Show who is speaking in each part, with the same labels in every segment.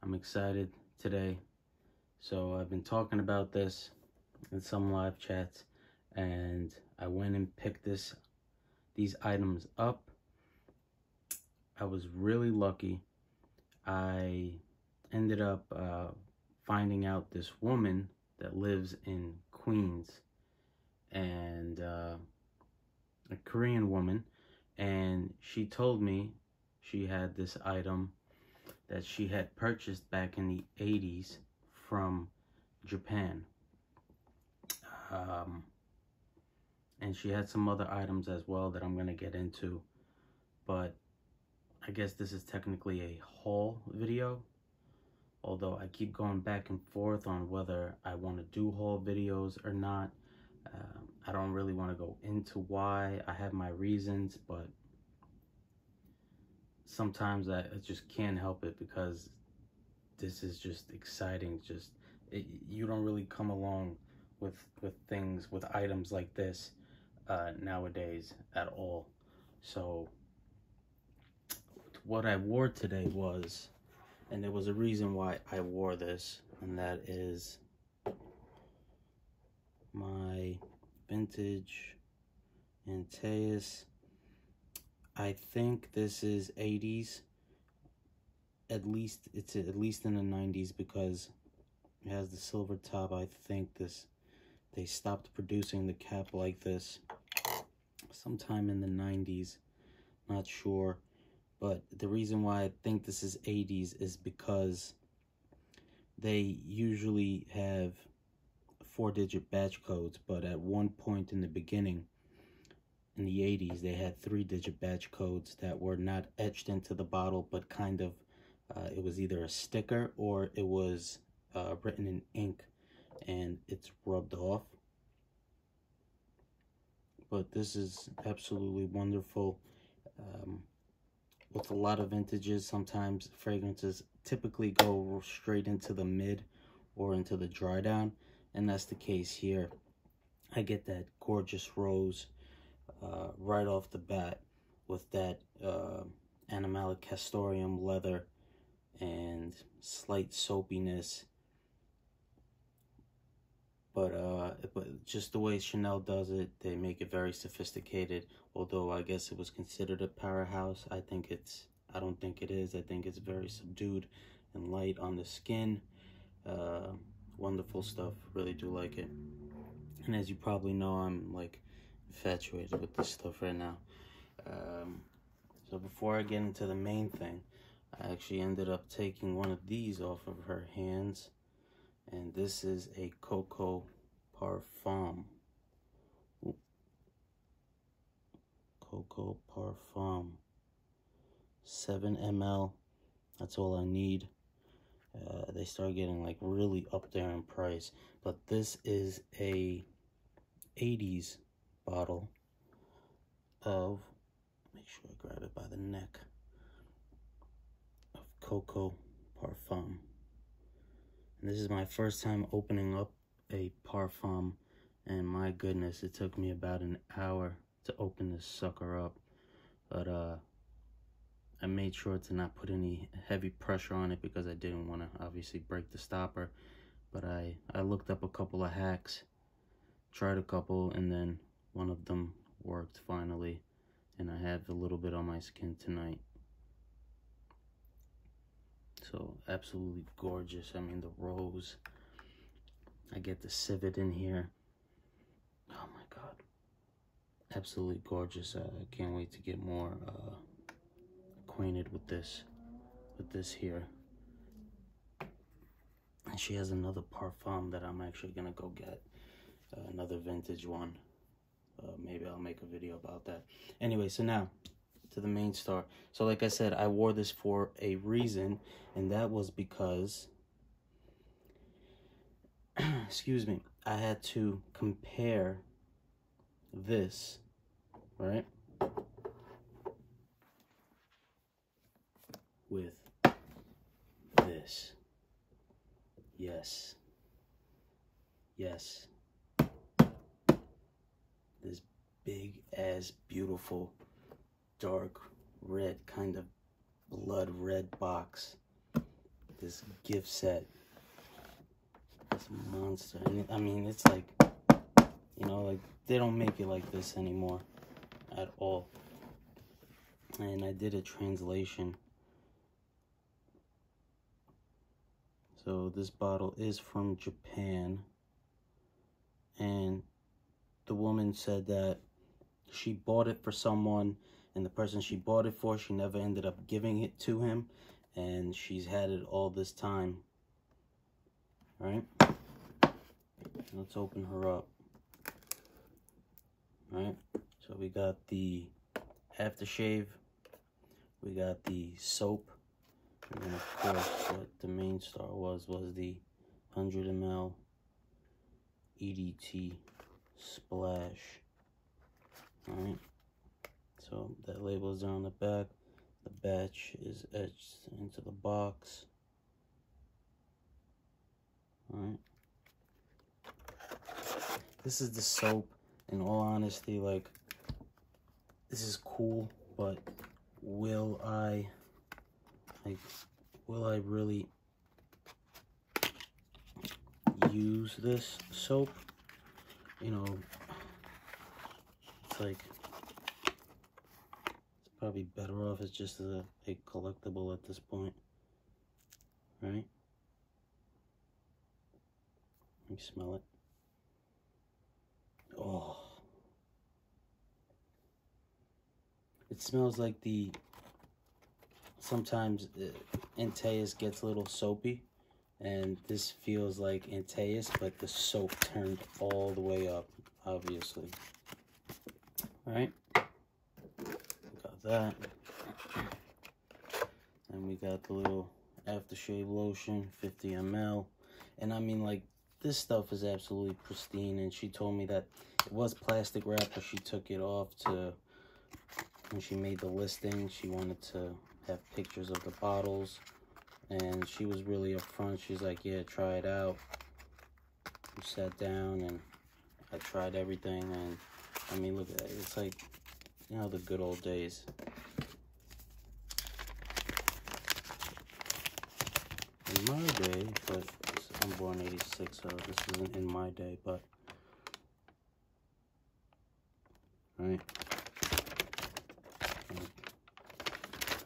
Speaker 1: I'm excited today. So I've been talking about this in some live chats, and I went and picked these items up. I was really lucky. I ended up finding out this woman that lives in Queens, and a Korean woman, and she told me she had this item that she had purchased back in the 80s from Japan. And she had some other items as well that I'm going to get into, but I guess this is technically a haul video, although I keep going back and forth on whether I want to do haul videos or not. I don't really want to go into why. I have my reasons, but sometimes I just can't help it because this is just exciting. You don't really come along with things, with items like this nowadays at all. So what I wore today was, and there was a reason why I wore this, and that is my vintage Antaeus. I think this is 80s. At least it's at least in the 90s because it has the silver top. I think they stopped producing the cap like this sometime in the 90s. Not sure. But the reason why I think this is 80s is because they usually have 4-digit batch codes, but at one point in the beginning, in the 80s, they had 3-digit batch codes that were not etched into the bottle, but kind of, it was either a sticker or it was written in ink, and it's rubbed off. But this is absolutely wonderful. With a lot of vintages, sometimes fragrances typically go straight into the mid or into the dry down, and that's the case here. I get that gorgeous rose right off the bat with that animalic castoreum leather and slight soapiness. But just the way Chanel does it, they make it very sophisticated. Although I guess it was considered a powerhouse, I don't think it is. I think it's very subdued and light on the skin. Wonderful stuff. Really do like it. And as you probably know, I'm like infatuated with this stuff right now. So before I get into the main thing, I actually ended up taking one of these off of her hands. And this is a Coco Parfum. Ooh. Coco Parfum. 7 ml. That's all I need. They start getting like really up there in price. But this is a 80s bottle of, make sure I grab it by the neck, of Coco Parfum. And this is my first time opening up a Parfum, and my goodness, it took me about an hour to open this sucker up. But I made sure to not put any heavy pressure on it because I didn't want to obviously break the stopper. But I looked up a couple of hacks, tried a couple, and then one of them worked finally, and I have a little bit on my skin tonight. So absolutely gorgeous. I mean, the rose, I get the civet in here. Oh my god, absolutely gorgeous. I can't wait to get more acquainted with this here. And she has another parfum that I'm actually gonna go get, another vintage one. Maybe I'll make a video about that. Anyway, so now to the main star. So like I said, I wore this for a reason, and that was because excuse me, I had to compare this, right, with this. Yes, this big ass beautiful dark red, kind of blood red box. this gift set. This monster. And I mean, it's like, you know, like, they don't make it like this anymore at all. And I did a translation. So this bottle is from Japan. And the woman said that she bought it for someone, and the person she bought it for, she never ended up giving it to him, and she's had it all this time. All right, let's open her up. All right, so we got the aftershave, we got the soap, and then of course what the main star was the 100 ml EDT splash. Alright, so that label is there on the back. The batch is etched into the box. Alright, this is the soap. In all honesty, like, this is cool, but will I really use this soap? You know, it's like, it's probably better off as just a collectible at this point, right? Let me smell it. Oh, it smells like sometimes Antaeus gets a little soapy, and this feels like Antaeus, but the soap turned all the way up, obviously. All right, got that. And we got the little aftershave lotion, 50 ml. And I mean, like, this stuff is absolutely pristine, and she told me that it was plastic wrap, but she took it off when she made the listing. She wanted to have pictures of the bottles, and she was really upfront. She's like, yeah, try it out. We sat down and I tried everything, and I mean, look at that. It's like, you know, the good old days. In my day, but I'm born 86, so this isn't in my day, but right,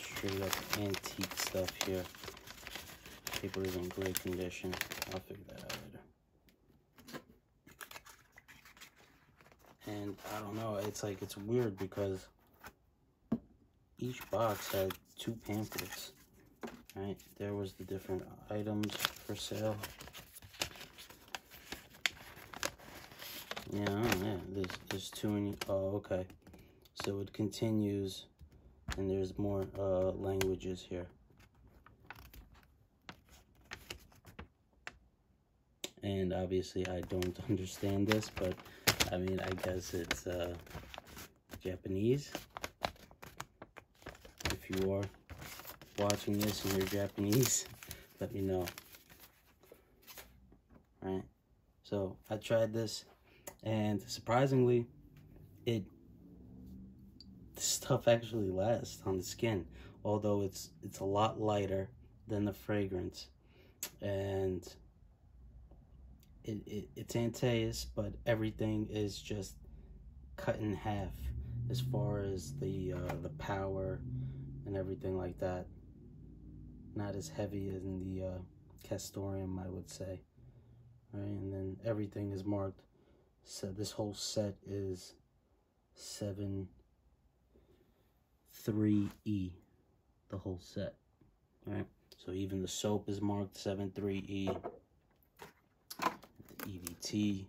Speaker 1: straight up antique stuff here. Paper is in great condition. I'll figure that out later. And I don't know, it's like, it's weird because each box had 2 pamphlets. Right, there was the different items for sale. Yeah, there's 2 in. Oh, okay. So it continues, and there's more languages here. And obviously, I don't understand this, but I mean, I guess it's Japanese. If you are watching this and you're Japanese, let me know. Right, so I tried this, and surprisingly, the stuff actually lasts on the skin, although it's a lot lighter than the fragrance. And it's Antaeus, but everything is just cut in half as far as the power and everything like that. Not as heavy as in the Castoreum, I would say. Right, and then everything is marked. So this whole set is 7-3E, the whole set. Right, so even the soap is marked 7-3E. The EDT,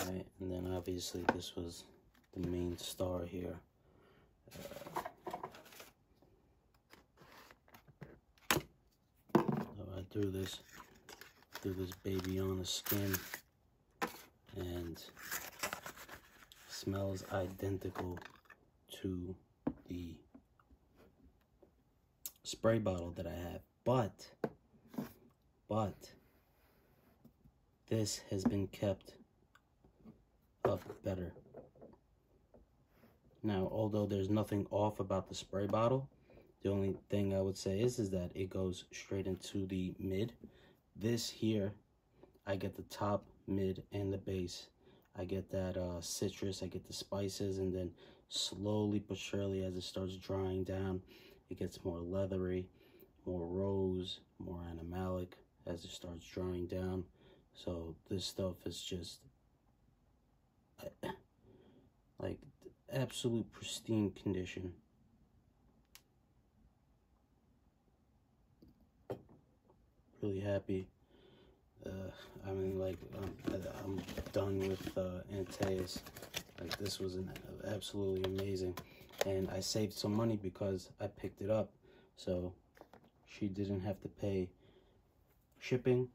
Speaker 1: right, and then obviously this was the main star here. Threw this baby on the skin, and smells identical to the spray bottle that I have, but this has been kept up better. Now, although there's nothing off about the spray bottle, The only thing I would say is that it goes straight into the mid. This here, I get the top, mid, and the base. I get that citrus, I get the spices, and then slowly but surely as it starts drying down, it gets more leathery, more rose, more animalic as it starts drying down. So this stuff is just like absolute pristine condition. Really happy. I mean, like, I'm done with Antaeus. Like, this was absolutely amazing. And I saved some money because I picked it up. So she didn't have to pay shipping.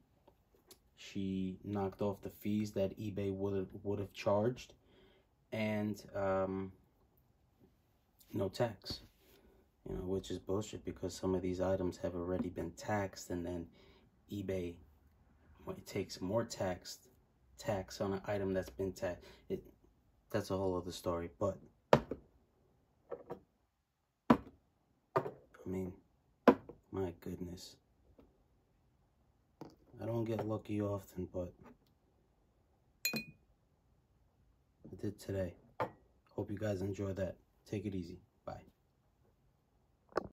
Speaker 1: She knocked off the fees that eBay would have charged. And no tax. You know, which is bullshit because some of these items have already been taxed, and then eBay, it takes more tax on an item that's been taxed. That's a whole other story. But I mean, my goodness, I don't get lucky often, but I did today. Hope you guys enjoy that. Take it easy.